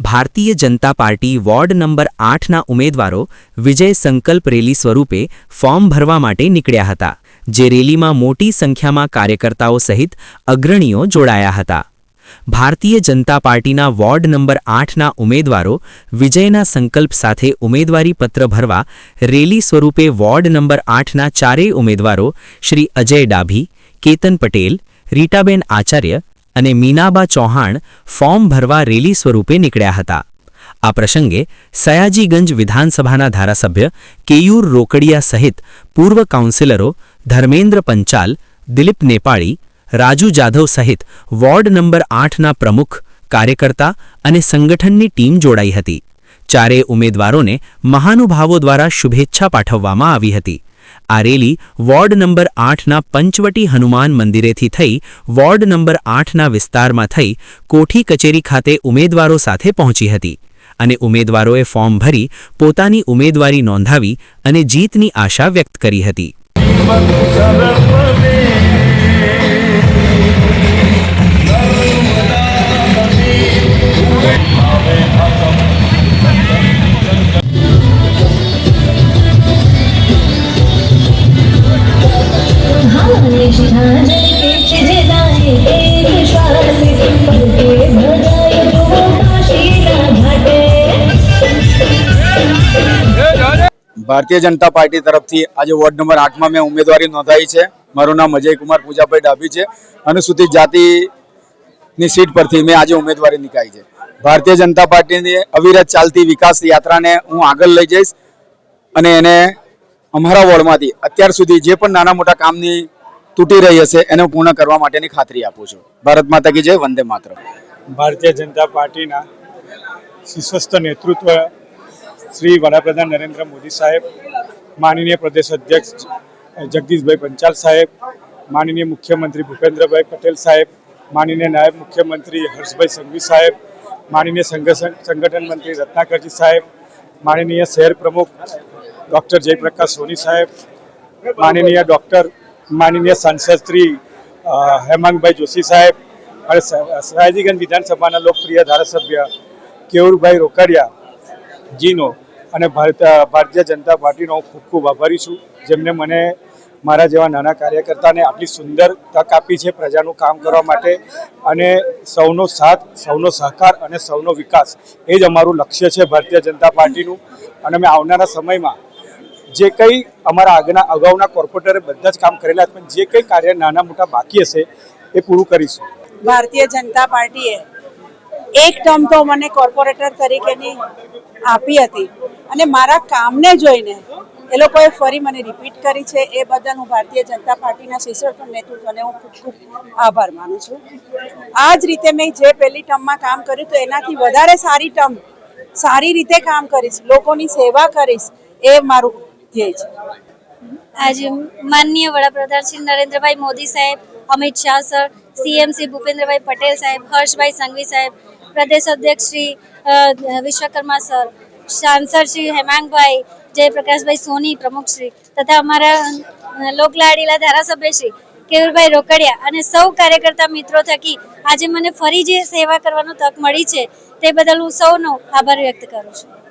Bharatiya Janata party ward number 8ના ઉમેદવારો વિજય સંકલ્પ rally સ્વરૂપે ફોર્મ ભરવા માટે નીકળ્યા હતા, જે રેલીમાં મોટી સંખ્યામાં કાર્યકર્તાઓ સહિત અગ્રણીઓ જોડાયા હતા। ભારતીય જનતા પાર્ટીના વોર્ડ નંબર 8ના ઉમેદવારો વિજયના સંકલ્પ સાથે ઉમેદવારી પત્ર ભરવા રેલી સ્વરૂપે વોર્ડ નંબર 8ના ચારેય ઉમેદવારો શ્રી અજય ડાભી, કેતન પટેલ, રીટાબેન આચાર્ય અને મીનાબા ચૌહાણ ફોર્મ ભરવા રેલી સ્વરૂપે નીકળ્યા હતા। આ પ્રસંગે સયાજીગંજ વિધાનસભાના ધારાસભ્ય કેયુર રોકડિયા સહિત પૂર્વ કાઉન્સિલરો ધર્મેન્દ્ર પંચાલ, દિલીપ નેપાળી, રાજુ જાધવ સહિત વોર્ડ નંબર 8ના પ્રમુખ, કાર્યકર્તા અને સંગઠનની ટીમ જોડાઈ હતી। ચારેય ઉમેદવારોને મહાનુભાવો દ્વારા શુભેચ્છા પાઠવવામાં આવી હતી। આ રેલી વોર્ડ નંબર 8ના પંચવટી હનુમાન મંદિરેથી થઈ વોર્ડ નંબર 8ના વિસ્તારમાં થઈ કોઠી કચેરી ખાતે ઉમેદવારો સાથે પહોંચી હતી અને ઉમેદવારોએ ફોર્મ ભરી પોતાની ઉમેદવારી નોંધાવી અને જીતની આશા વ્યક્ત કરી હતી। भारतीय जनता पार्टी तरफ थी आज वोर्ड नंबर 8 में मैं उम्मीदवारी नोंधाई है। मारू नाम अजय कुमार पूजाभाई डाभी है। अनुसूचित जाति सीट पर थी मैं आज उम्मीदवारी निकाली है। भारतीय जनता पार्टी ने अविरत चालती विकास यात्रा ने हूँ आगळ लई जईश अने एने अमारा वोर्ड में अत्यार सुधी जे पण नाना मोटा कामनी तूटी रही हशे एने पूर्ण करवा माटेनी खातरी आपું છું। भारत माता की जय, वंदे मातरम। भारतीय जनता पार्टी शीर्षस्थ नेतृत्व श्री वडाप्रधान नरेंद्र मोदी साहेब, माननीय प्रदेश अध्यक्ष जगदीश भाई पंचाल साहेब, माननीय मुख्यमंत्री भूपेन्द्र भाई पटेल साहेब, माननीय नायब मुख्यमंत्री हर्ष भाई संघवी साहेब, माननीय संगठन मंत्री रत्नाकर जी साहेब, माननीय शहर प्रमुख डॉक्टर जयप्रकाश सोनी साहेब, माननीय सांसद श्री हेमंत भाई जोशी साहेब और सयाजीगंज विधानसभा लोकप्रिय धारासभ्य केयूर भाई रोकड़िया जीनो અને ભારતીય જનતા પાર્ટીનો ખૂબ ખૂબ આભારી છું, જેમને મને મારા જેવા નાના કાર્યકર્તાને આટલી સુંદર તક આપી છે પ્રજાનું કામ કરવા માટે અને સૌનો સાથ, સૌનો સહકાર અને સૌનો વિકાસ એ જ અમારું લક્ષ્ય છે ભારતીય જનતા પાર્ટીનું। અને અમે આવનારા સમયમાં જે કંઈ અમારા અગાઉના કોર્પોરેટરે બધા જ કામ કરેલા પણ જે કંઈ કાર્ય નાના મોટા બાકી હશે એ પૂરું કરીશું। ભારતીય જનતા પાર્ટીએ એક ટર્મ તો મને કોર્પોરેટર તરીકેની આપી હતી અને મારા કામને જોઈને એ લોકોએ ફરી મને રિપીટ કરી છે। એ બદલ હું ભારતીય જનતા પાર્ટીના શીર્ષસ્થ નેતૃત્વને હું ખૂબ ખૂબ આભાર માનું છું। આ જ રીતે મેં જે પહેલી ટર્મમાં કામ કર્યું તો એનાથી વધારે સારી ટર્મ સારી રીતે કામ કરીશ, લોકોની સેવા કરીશ, એ મારું ધ્યેય છે। आज माननीय वडाप्रधान श्री नरेंद्र भाई मोदी साहेब, अमित शाह सर, सीएम श्री भूपेन्द्र भाई पटेल साहेब, हर्ष भाई संघवी साहेब, प्रदेश अध्यक्ष श्री विश्वकर्मा सर, सांसद श्री हेमंत भाई, जयप्रकाश भाई सोनी प्रमुख श्री तथा अमारा लोकलाडीला धारासभ्य श्री केयूर भाई रोकड़िया અને સૌ કાર્યકર્તા મિત્રો થકી આજે મને ફરી જે સેવા કરવાનો તક મળી છે તે બદલ હું સૌનો આભાર વ્યક્ત કરું છું।